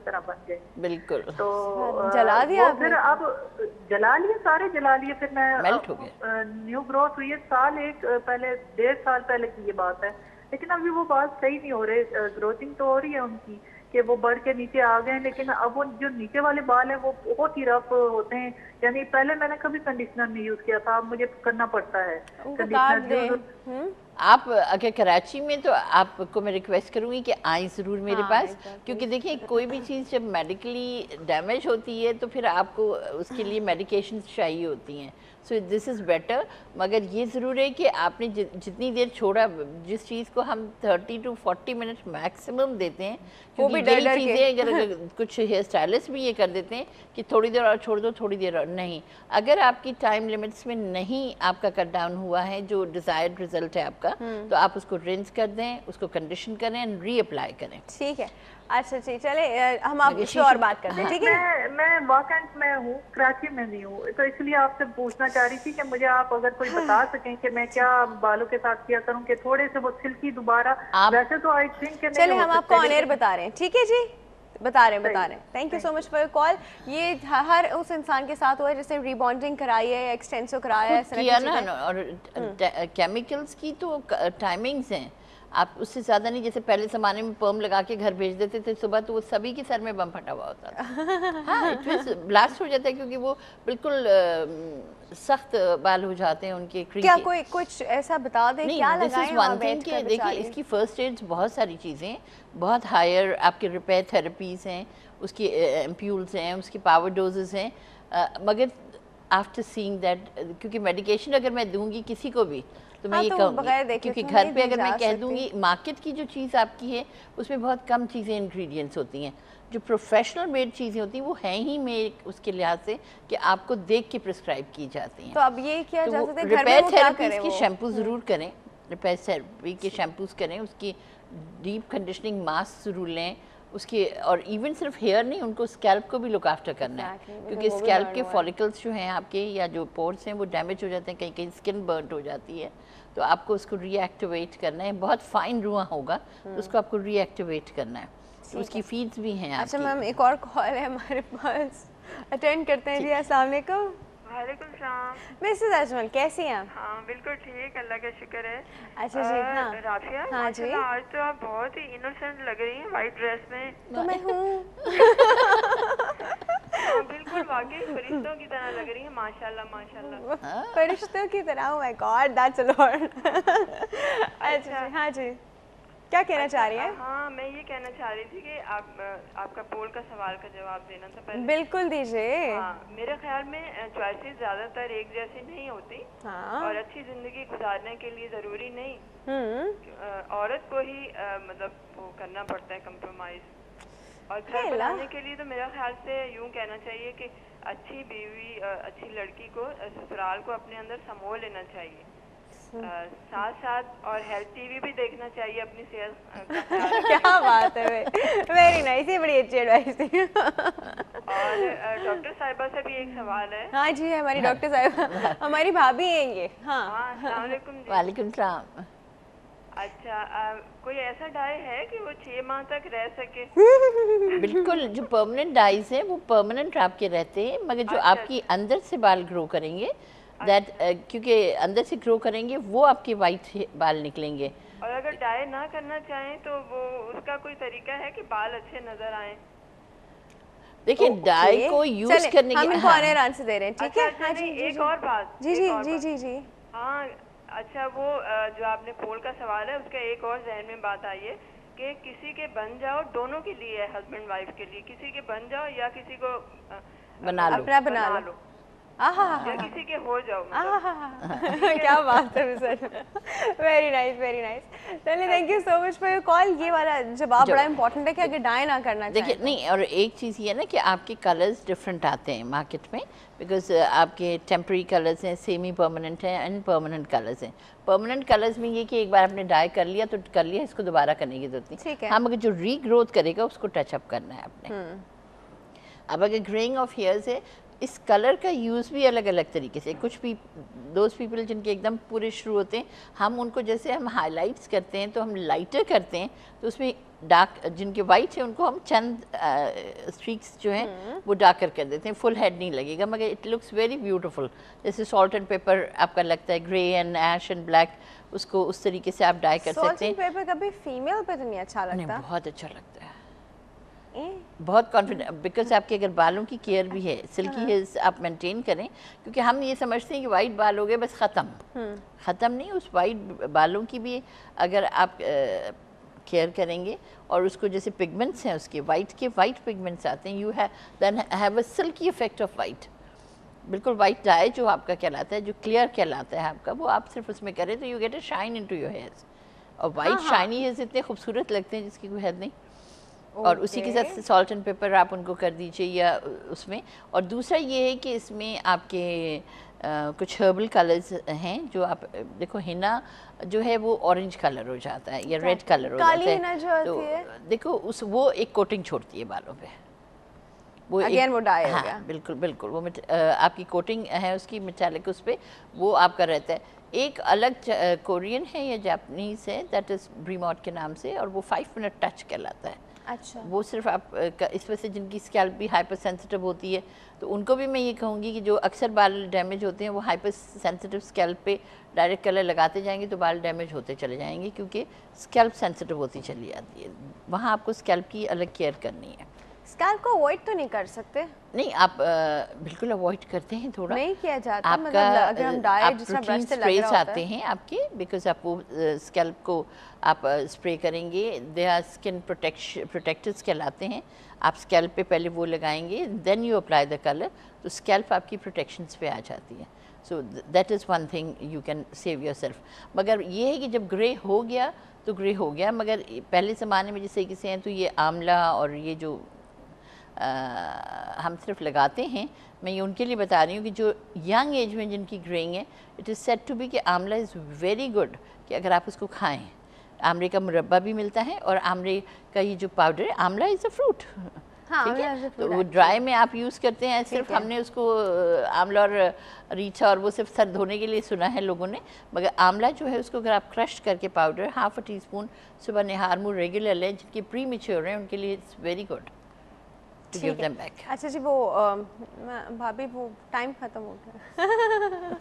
तरह बन गए। बिल्कुल। तो जला दिया फिर अब जला लिए, सारे जला लिए। फिर मैं मेल्ट हो गया। न्यू ग्रोथ हुई है, साल एक पहले, 1.5 साल पहले की ये बात है। लेकिन अभी वो बात सही नहीं हो रही, ग्रोथिंग तो हो रही है उनकी कि वो बढ़ के नीचे आ गए हैं, लेकिन अब वो जो नीचे वाले बाल हैं वो बहुत ही रफ होते हैं। यानी पहले मैंने कभी कंडीशनर नहीं यूज किया था, अब मुझे करना पड़ता है कंडीशनर। आप अगर कराची में, तो आपको मैं रिक्वेस्ट करूंगी कि आए ज़रूर मेरे पास, क्योंकि देखिए कोई भी चीज़ जब मेडिकली डैमेज होती है तो फिर आपको उसके लिए मेडिकेशन चाहिए होती हैं। So this is better. मगर ये ज़रूर है कि आपने जितनी देर छोड़ा, जिस चीज़ को हम 30 to 40 मिनट मैक्सिमम देते हैं, क्योंकि यही चीज़ें अगर कुछ हेयर स्टाइलिस्ट भी ये कर देते हैं कि थोड़ी देर और छोड़ दो, थोड़ी देर और नहीं। अगर आपकी टाइम लिमिट्स में नहीं आपका कट डाउन हुआ है जो डिज़ायर्ड रिजल्ट है आपका, तो आप उसको रिंस कर दें, उसको कंडीशन करें एंड रीअप्लाई करें। ठीक है। अच्छा जी, चले हम आप कुछ और बात करते हैं। ठीक है, मैं वाकंड में हूँ, कराची में नहीं हूँ, तो इसलिए आपसे पूछना चाह रही थी कि मुझे आप अगर कोई बता सकें कि मैं क्या बालों के साथ किया करूँ कि थोड़े से वो सिल्की दोबारा। वैसे तो आई थिंक चले हम आपको ऑन एयर बता रहे हैं। ठीक है जी, बता रहे हैं। Thank you so much for your call. ये हर उस इंसान के साथ हुआ है जिसने रीबॉन्डिंग कराई है, एक्सटेंसो कराया है, किया ना। और केमिकल्स की तो टाइमिंग्स हैं, आप उससे ज़्यादा नहीं। जैसे पहले ज़माने में पर्म लगा के घर भेज देते थे सुबह, तो वो सभी के सर में बम फटा हुआ होता था। हाँ, इट ब्लास्ट हो जाता है क्योंकि वो बिल्कुल सख्त बाल हो जाते हैं उनके। क्या कोई कुछ ऐसा बता दें क्या लगाएं? देखिए इसकी फर्स्ट एड्स बहुत सारी चीज़ें, बहुत हायर आपके रिपेयर थेरेपीज़ हैं, उसकी एम्प्यूल्स हैं, उसकी पावर डोजेस हैं। मगर आफ्टर सीइंग दैट, क्योंकि मेडिकेशन अगर मैं दूंगी किसी को भी तो मैं ये कहूँगी, क्योंकि घर पे अगर मैं कह दूंगी, मार्केट की जो चीज़ आपकी है उसमें बहुत कम चीज़ें इंग्रेडिएंट्स होती हैं। जो प्रोफेशनल मेड चीज़ें होती हैं वो हैं ही मेड उसके लिहाज से कि आपको देख के प्रिस्क्राइब की जाती हैं। तो अब ये किया जा सकता है, रिपेयर थेरेपीज के शैम्पू ज़रूर करें, रिपेयर थेरेपी के शैम्पूज करें, उसकी डीप कंडीशनिंग मास्क ज़रूर लें उसकी। और इवन सिर्फ हेयर नहीं, उनको स्कैल्प को भी लुक आफ्टर करना है, क्योंकि स्कैल्प के फॉलिकल्स जो हैं आपके या जो पोर्स हैं वो डैमेज हो जाते हैं, कहीं कहीं स्किन बर्न हो जाती है, तो आपको उसको रीएक्टिवेट करना है। बहुत फाइन रुआ होगा तो उसको आपको रीएक्टिवेट करना है, तो उसकी फीड्स भी हैं। अच्छा मैम, एक और कॉल है हमारे पास, अटेंड करते हैं जी। अस्सलाम वालेकुम। वालेकुम सलाम। मिसेस अजमल कैसी हैं आप? हाँ बिल्कुल ठीक, अल्लाह का शुक्र है। अच्छा जी। हाँ राफिया, हाँ जी, आज तो आप बहुत ही इनोसेंट लग रही हैं वाइट ड्रेस में। तो मैं हूँ। बिल्कुल वाकई फरिश्तों की तरह लग रही हैं, माशाल्लाह माशाल्लाह। फरिश्तों की तरह? Oh my God, that's a lot. अच्छा जी, हाँ जी, क्या कहना चाह रही हैं? हाँ, मैं ये कहना चाह रही थी कि आपका पोल का सवाल का जवाब देना था पहले। बिल्कुल दीजिए। हाँ, मेरे ख्याल में चॉइसेस ज़्यादातर एक जैसी नहीं होती। हाँ। और अच्छी ज़िंदगी गुजारने के लिए ज़रूरी नहीं औरत को ही मतलब वो करना पड़ता है कंप्रोमाइज़। और घर बनाने के लिए तो मेरा ख्याल से यूँ कहना चाहिए कि अच्छी बीवी, अच्छी लड़की को ससुराल को अपने अंदर समोल लेना चाहिए। साथ साथ और हेल्थ टीवी भी देखना चाहिए अपनी सेहत। क्या बात है, वेरी नाइस, ये बड़ी अच्छी एडवाइस थी। और डॉक्टर साहिबा से भी एक सवाल है। हाँ जी, हमारी डॉक्टर साहिबा हमारी भाभी हैं ये। हाँ, अस्सलाम वालेकुम जी। वालेकुम सलाम। अच्छा, कोई ऐसा डाई है कि वो 6 माह तक रह सके? बिल्कुल, जो परमानेंट डाइज हैं वो परमानेंट आपके रहते हैं, मगर जो आपकी अंदर से बाल ग्रो करेंगे दैट क्योंकि अंदर से ग्रो करेंगे वो आपके वाइट बाल निकलेंगे। और अगर डाई ना करना चाहें तो वो उसका कोई तरीका है कि बाल अच्छे नजर आए? देखिए डाई को यूज करने के हम इनको ऑन एयर आंसर दे रहे हैं, ठीक है? हाँ जी, एक और बात। जी जी जी जी जी। हाँ अच्छा, वो जो आपने पोल का सवाल है उसका एक और जहन में बात आई है कि किसी के बन जाओ, दोनों के लिए, हस्बैंड वाइफ के लिए, किसी के बन जाओ या किसी को बना लो, अपना बना लो, या किसी के हो जाओ। क्या बात है sir, very nice very nice. चलिए, thank you so much for your call. ये वाला जवाब बड़ा इंपॉर्टेंट है कि अगर डाई ना करना चाहिए। देखिए नहीं, और एक चीज़ ये है ना कि आपके कलर्स डिफरेंट आते हैं मार्केट में, बिकॉज आपके टेम्पररी कलर्स हैं, सेमी परमानेंट हैं एंड परमानेंट कलर्स हैं। परमानेंट कलर्स में ये कि एक बार आपने डाई कर लिया तो कर लिया, इसको दोबारा करने की जरूरत नहीं है। हाँ, मगर जो रीग्रोथ करेगा उसको टचअप करना है आपने। अब अगर ग्रेइंग ऑफ हेयर्स है इस कलर का यूज़ भी अलग अलग तरीके से, कुछ भी दोज पीपल जिनके एकदम पूरे शुरू होते हैं, हम उनको जैसे हम हाइलाइट्स करते हैं तो हम लाइटर करते हैं, तो उसमें डार्क जिनके वाइट है उनको हम चंद स्ट्रीक्स जो हैं वो डार्कर कर देते हैं, फुल हेड नहीं लगेगा मगर इट लुक्स वेरी ब्यूटीफुल। जैसे सॉल्ट एंड पेपर आपका लगता है grey and ash and black, उसको उस तरीके से आप डाई कर सकते हैं। सॉल्ट एंड पेपर कभी फीमेल पे तो नहीं अच्छा लगता? नहीं, बहुत अच्छा लगता है, बहुत कॉन्फिडेंट, बिकॉज आपके अगर बालों की केयर भी है, सिल्की हेयर्स आप मेंटेन करें, क्योंकि हम ये समझते हैं कि वाइट बाल हो गए बस ख़त्म नहीं, उस वाइट बालों की भी अगर आप केयर करेंगे और उसको जैसे पिगमेंट्स हैं उसके वाइट पिगमेंट्स आते हैं, you have a silky effect of white, बिल्कुल वाइट डाई जो आपका कहलाता है, जो क्लियर कहलाता है आपका, वो आप सिर्फ उसमें करें तो you get a shine into your hairs. और वाइट शाइनी हेयर्स इतने खूबसूरत लगते हैं जिसकी कोई हद नहीं। और उसी के साथ सॉल्ट एंड पेपर आप उनको कर दीजिए या उसमें। और दूसरा ये है कि इसमें आपके कुछ हर्बल कलर्स हैं जो आप देखो, हिना जो है वो ऑरेंज कलर हो जाता है या रेड कलर हो जाता है, तो देखो वो एक कोटिंग छोड़ती है बालों पे, वो अगेन वो डाई हो गया। बिल्कुल बिल्कुल, वो आपकी कोटिंग है उसकी मेटालिक, उस पर वो आपका रहता है। एक अलग कोरियन है या जापानीज है, दैट इज़ ब्रीमॉट के नाम से, और वो 5 मिनट टच कहलाता है। अच्छा, वो सिर्फ आप इस वजह से जिनकी स्कैल्प भी हाइपर सेंसिटिव होती है, तो उनको भी मैं ये कहूँगी कि जो अक्सर बाल डैमेज होते हैं वो हाइपर सेंसिटिव स्कैल्प पे डायरेक्ट कलर लगाते जाएंगे तो बाल डैमेज होते चले जाएंगे, क्योंकि स्कैल्प सेंसिटिव होती चली जाती है, वहाँ आपको स्कैल्प की अलग केयर करनी है। स्कैल्प को अवॉइड तो नहीं कर सकते? नहीं, आप बिल्कुल अवॉइड करते हैं, थोड़ा नहीं किया जाता, आपका मतलब अगर हम डाई जिस तरह ब्रश से लग रहा होता आते हैं आपके, बिकॉज आप वो स्कैल्प को आप स्प्रे करेंगे, दे आर स्किन प्रोटेक्टर्स कहलाते हैं। आप स्कैल्प पे पहले वो लगाएंगे, then you apply the colour, तो स्कैल्प आपकी प्रोटेक्शंस पे आ जाती है। So that is one thing you can save yourself. मगर ये है कि जब ग्रे हो गया तो ग्रे हो गया, मगर पहले ज़माने में जैसे किसी हैं तो ये आंवला और ये जो हम सिर्फ लगाते हैं, मैं ये उनके लिए बता रही हूँ कि जो यंग एज में जिनकी ग्रेइंग है, it is said to be कि आंवला इज़ वेरी गुड, कि अगर आप उसको खाएं, आमले का मुरब्बा भी मिलता है और आमले का ये जो पाउडर है, आंवला इज़ अ फ्रूट, ठीक है, तो वो ड्राई में आप यूज़ करते हैं सिर्फ, हमने उसको आंवला और रीठा और वो सिर्फ सर धोने के लिए सुना है लोगों ने, मगर आंवला जो है उसको अगर आप क्रश करके पाउडर ½ टीस्पून सुबह निहार मुँह रेगुलर लें, जिनके प्री मैच्योर हैं उनके लिए it's very good to give them back. अच्छा जी, वो भाभी वो टाइम खत्म हो गया।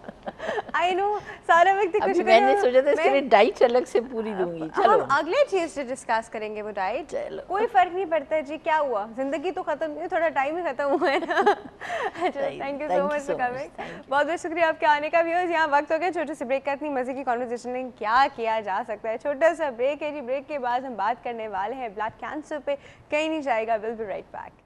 आई नो, सारा वक्त कुछ मैंने सोचा था इसके लिए डाइट अलग से पूरी दूंगी। चलो हम अगले चीज से डिस्कस करेंगे वो डाइट। कोई फर्क नहीं पड़ता है जी, क्या हुआ, जिंदगी तो खत्म नहीं, थोड़ा टाइम ही खत्म हुआ है ना। Thank you so much for coming, बहुत बहुत शुक्रिया आपके आने का। व्यूअर्स, यहाँ वक्त हो गया छोटे से ब्रेक का, इतनी मजे की कॉन्वर्सेशन में क्या किया जा सकता है। छोटा सा ब्रेक है जी, ब्रेक के बाद हम बात करने वाले हैं ब्लड कैंसर पे, कहीं नहीं जाएगा, विल बी राइट बैक।